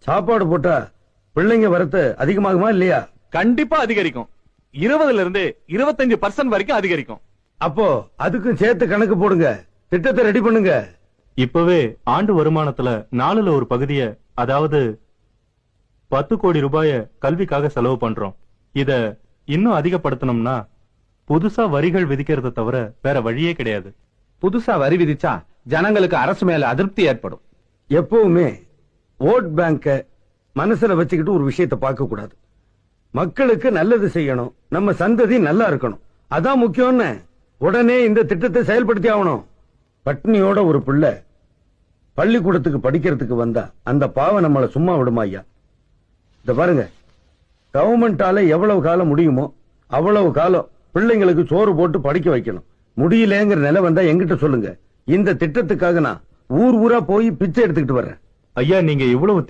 சாப்பாடு போட்டா பிள்ளைங்க வரத்து அதிகமாகுமா இல்லையா? கண்டிப்பா அதிகரிக்கும். 20ல இருந்து 25% வரைக்கும் அதிகரிக்கும். அப்போ அதுக்கும் சேர்த்து கணக்கு போடுங்க, திட்டத்தை ரெடி பண்ணுங்க. இப்பவே ஆண்டு வருமானத்துல 4ல ஒரு பகுதிய, அதாவது 10 கோடி ரூபாய கல்விக்காக செலவு பண்றோம். இத இன்னும் அதிகப்படுத்தணும்னா புதுசா வரிகள் விதிக்கிறத தவிர வேற வழியே கிடையாது. புதுசா வரி விதிச்சா ஜனங்களுக்கு அரசு மேல அதிருப்தி ஏற்படும். எப்பவுமே ஓட் பேங்க மனசுல வச்சுக்கிட்டு ஒரு விஷயத்தை பார்க்க கூடாது. மக்களுக்கு நல்லது செய்யணும், நம்ம சந்ததி நல்லா இருக்கணும், அதான் முக்கியம்னு உடனே இந்த திட்டத்தை செயல்படுத்தி ஆகணும். பட்னியோட ஒரு பிள்ளை பள்ளிக்கூடத்துக்கு படிக்கிறதுக்கு வந்தா அந்த பாவம் நம்மளை சும்மா விடுமா ஐயா? இத பாருங்க, கவர்மெண்டால எவ்வளவு காலம் முடியுமோ அவ்வளவு காலம் பிள்ளைங்களுக்கு சோறு போட்டு படிக்க வைக்கணும். முடியலங்கிற நிலை வந்தா எங்கிட்ட சொல்லுங்க. இந்த திட்டத்துக்காக நான் ஊர் ஊரா போய் பிச்சை எடுத்துக்கிட்டு வர்றேன். ஐயா, நீங்க இவ்வளவு